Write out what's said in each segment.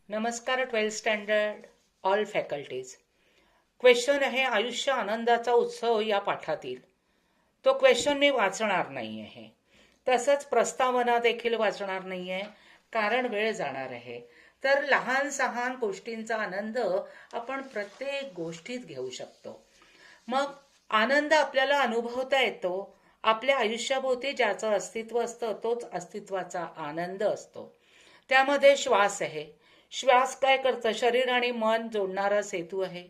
नमस्कार 12th standard all faculties. Question आहे आयुष्य आनंदाचा उत्सव या पाठातील. तो क्वेश्चन मी वाचणार नाही आहे, तसंच प्रस्तावना देखील वाचणार नाही आहे, कारण वेळ जाणार आहे. तर लहान सहान गोष्टींचा आनंद आपण प्रत्येक गोष्टीत घेऊ शकतो. मग आनंद आपल्याला अनुभवता येतो. आपल्या आयुष्याभोवती ज्याचं अस्तित्व असतं तोच अस्तित्वाचा आनंद असतो. त्यामध्ये श्वास आहे. श्वास काय करतं? शरीर आणि मन जोडणारा सेतू आहे.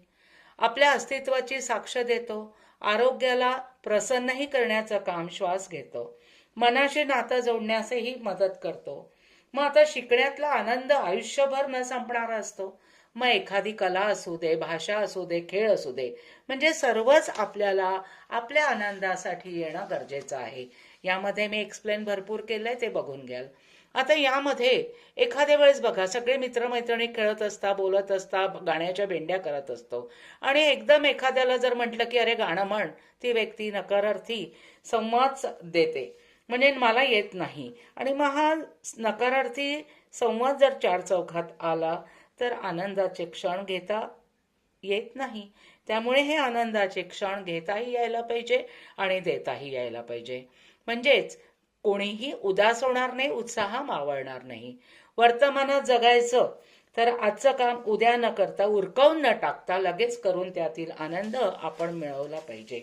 आपल्या अस्तित्वाची साक्ष देतो. आरोग्याला प्रसन्नही करण्याचं काम श्वास घेतो. मनाशी नातं जोडण्यासही मदत करतो. मग आता शिकण्यातला आनंद आयुष्यभर न संपणारा असतो. मग एखादी कला असू दे, भाषा असू दे, खेळ असू दे, म्हणजे सर्वच आपल्याला आपल्या आनंदासाठी येणं गरजेचं आहे. यामध्ये मी एक्सप्लेन भरपूर केलंय, ते बघून घ्याल. आता यामध्ये एखाद्या वेळेस बघा, सगळे मित्रमैत्रिणी खेळत असता, बोलत असता, गाण्याच्या भेंड्या करत असतो, आणि एकदम एखाद्याला जर म्हटलं की अरे गाणं म्हण, ती व्यक्ती नकारार्थी संवाद देते, म्हणजे मला येत नाही. आणि मग हा नकारार्थी संवाद जर चार चौघात आला तर आनंदाचे क्षण घेता येत नाही. त्यामुळे हे आनंदाचे क्षण घेताही यायला पाहिजे आणि देताही यायला पाहिजे. म्हणजेच कोणीही उदास होणार नाही, उत्साह मावळणार नाही. वर्तमानात जगायचं तर आजचं काम उद्या न करता, उरकावून न टाकता लगेच करून त्यातील आनंद आपण मिळवला पाहिजे.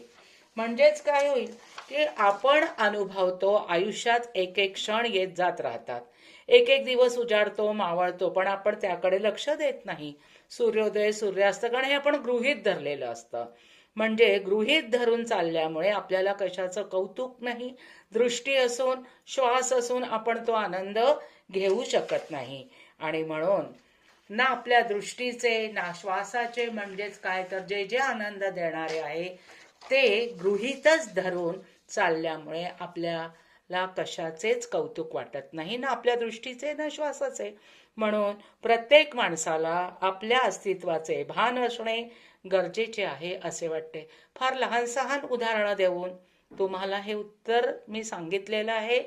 म्हणजेच काय होईल की आपण अनुभवतो, आयुष्यात एक एक क्षण येत जात राहतात. एक एक दिवस उजाडतो, मावळतो, पण आपण त्याकडे लक्ष देत नाही. सूर्योदय, सूर्यास्तगण हे आपण गृहीत धरलेलं असतं. म्हणजे गृहीत धरून चालल्यामुळे आपल्याला कशाचं कौतुक नाही. दृष्टी असून, श्वास असून आपण तो आनंद घेऊ शकत नाही. आणि म्हणून ना आपल्या दृष्टीचे ना श्वासाचे, म्हणजेच काय तर जे जे आनंद देणारे आहे ते गृहीतच धरून चालल्यामुळे आपल्याला कशाचेच कौतुक वाटत नाही, ना आपल्या दृष्टीचे ना श्वासाचे. म्हणून प्रत्येक माणसाला आपल्या अस्तित्वाचे भान असणे गरजेचे आहे असे वाटते. फार लहान सहान उदाहरणं देऊन तुम्हाला हे उत्तर मी सांगितलेलं आहे.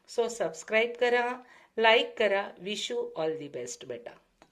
सो सबस्क्राईब करा, लाईक करा. Wish you all the best बेटा.